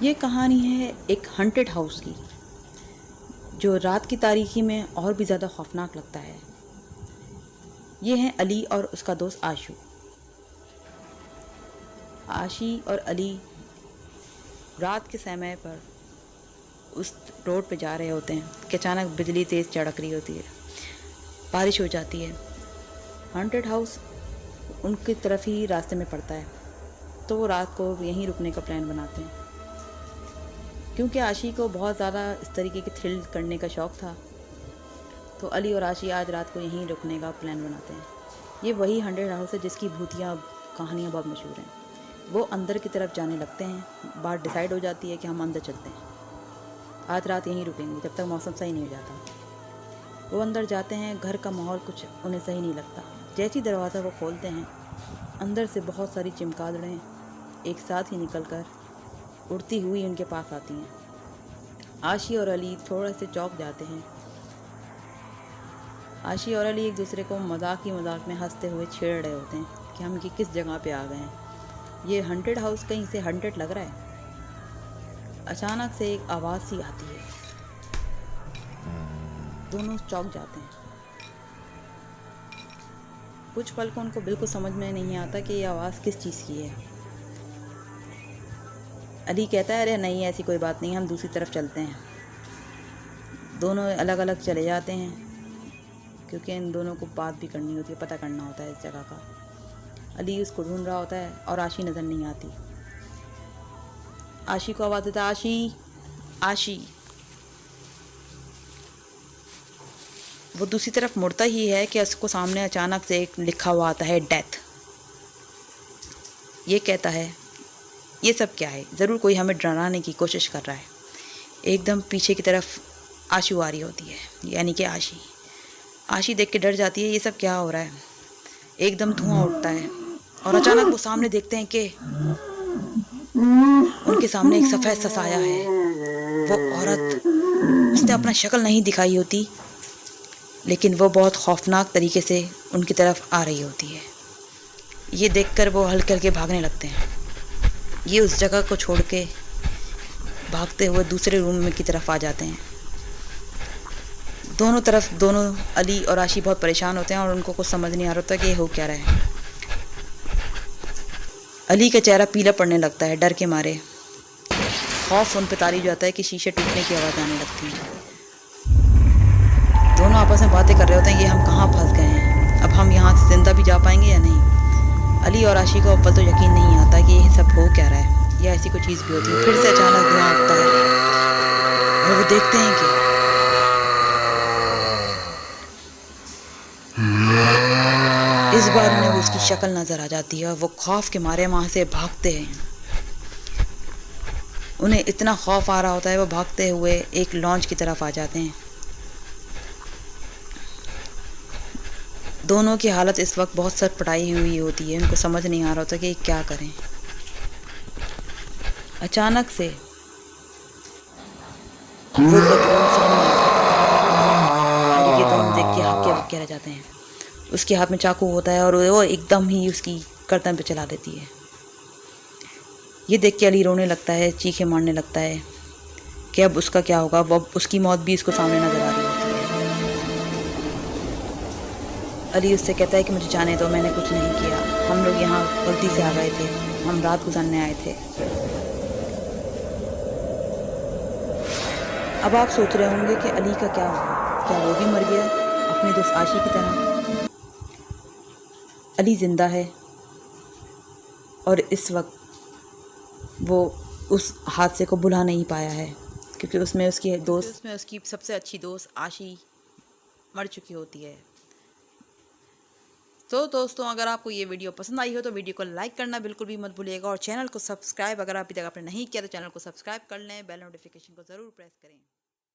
ये कहानी है एक हॉन्टेड हाउस की, जो रात की तारीकी में और भी ज़्यादा खौफनाक लगता है। ये हैं अली और उसका दोस्त आशू। आशी और अली रात के समय पर उस रोड पे जा रहे होते हैं कि अचानक बिजली तेज़ चड़क रही होती है, बारिश हो जाती है। हॉन्टेड हाउस उनकी तरफ ही रास्ते में पड़ता है, तो वो रात को यहीं रुकने का प्लान बनाते हैं। क्योंकि आशी को बहुत ज़्यादा इस तरीके की थ्रिल करने का शौक़ था, तो अली और आशी आज रात को यहीं रुकने का प्लान बनाते हैं। ये वही हॉन्टेड हाउस है जिसकी भूतिया कहानियाँ बहुत मशहूर हैं। वो अंदर की तरफ जाने लगते हैं। बात डिसाइड हो जाती है कि हम अंदर चलते हैं, आज रात यहीं रुकेंगे जब तक मौसम सही नहीं हो जाता। वो अंदर जाते हैं। घर का माहौल कुछ उन्हें सही नहीं लगता। जैसे ही दरवाज़ा वो खोलते हैं, अंदर से बहुत सारी चिमगादड़ें एक साथ ही निकलकर उड़ती हुई उनके पास आती हैं। आशी और अली थोड़े से चौंक जाते हैं। आशी और अली एक दूसरे को मजाक में हंसते हुए छेड़ रहे होते हैं कि हम कि किस जगह पे आ गए हैं, ये हॉन्टेड हाउस कहीं से हॉन्टेड लग रहा है। अचानक से एक आवाज़ सी आती है। दोनों चौंक जाते हैं। कुछ पल को उनको बिल्कुल समझ में नहीं आता कि ये आवाज़ किस चीज़ की है। अली कहता है, अरे नहीं, ऐसी कोई बात नहीं, हम दूसरी तरफ चलते हैं। दोनों अलग अलग चले जाते हैं, क्योंकि इन दोनों को बात भी करनी होती है, पता करना होता है इस जगह का। अली उसको ढूंढ रहा होता है और आशी नज़र नहीं आती। आशी को आवाज़ देता है, आशी आशी। वो दूसरी तरफ मुड़ता ही है कि उसको सामने अचानक से एक लिखा हुआ आता है, डेथ। ये कहता है, ये सब क्या है, ज़रूर कोई हमें डराने की कोशिश कर रहा है। एकदम पीछे की तरफ आशू आ रही होती है, यानी कि आशी। आशी देख के डर जाती है, ये सब क्या हो रहा है। एकदम धुआं उठता है और अचानक वो सामने देखते हैं कि उनके सामने एक सफ़ेद सा साया है। वो औरत, उसने अपना शक्ल नहीं दिखाई होती, लेकिन वो बहुत खौफनाक तरीके से उनकी तरफ आ रही होती है। ये देखकर वो हल्के हल्के भागने लगते हैं। ये उस जगह को छोड़ के भागते हुए दूसरे रूम की तरफ आ जाते हैं। दोनों अली और आशी बहुत परेशान होते हैं और उनको कुछ समझ नहीं आ रहा होता कि ये हो क्या रहा है। अली का चेहरा पीला पड़ने लगता है डर के मारे। खौफ उन पर तारी जाता है कि शीशे टूटने की आवाज़ आने लगती है। दोनों आपस में बातें कर रहे होते हैं, ये हम कहाँ फंस गए हैं, अब हम यहाँ से ज़िंदा भी जा पाएंगे या नहीं। अली और आशी को अव्वल तो यकीन नहीं आता कि ये सब हो क्या रहा है, या ऐसी कोई चीज़ भी होती है। फिर से अचानक धुआं उठता है और वो देखते हैं कि इस बार उन्हें उसकी शक्ल नज़र आ जाती है और वो खौफ के मारे वहाँ से भागते हैं। उन्हें इतना खौफ आ रहा होता है, वो भागते हुए एक लॉन्च की तरफ आ जाते हैं। दोनों की हालत इस वक्त बहुत सटपटाई हुई होती है। उनको समझ नहीं आ रहा होता कि क्या करें। अचानक से वो बदबू सामने अली के दोनों देख के हक्के बक्के रह जाते हैं। उसके हाथ में चाकू होता है और वो एकदम ही उसकी गर्दन पे चला देती है। ये देख के अली रोने लगता है, चीखें मारने लगता है कि अब उसका क्या होगा। वो उसकी मौत भी इसको सामने नजर आ रही होती है। अली उससे कहता है कि मुझे जाने दो, मैंने कुछ नहीं किया, हम लोग यहाँ गलती से आ गए थे, हम रात गुजारने आए थे। अब आप सोच रहे होंगे कि अली का क्या हुआ, क्या वो भी मर गया अपने दोस्त आशी की तरह। अली ज़िंदा है और इस वक्त वो उस हादसे को भुला नहीं पाया है, क्योंकि उसमें उसकी सबसे अच्छी दोस्त आशी मर चुकी होती है। तो दोस्तों, अगर आपको ये वीडियो पसंद आई हो तो वीडियो को लाइक करना बिल्कुल भी मत भूलिएगा और चैनल को सब्सक्राइब, अगर अभी तक आपने नहीं किया तो चैनल को सब्सक्राइब कर लें। बेल नोटिफिकेशन को ज़रूर प्रेस करें।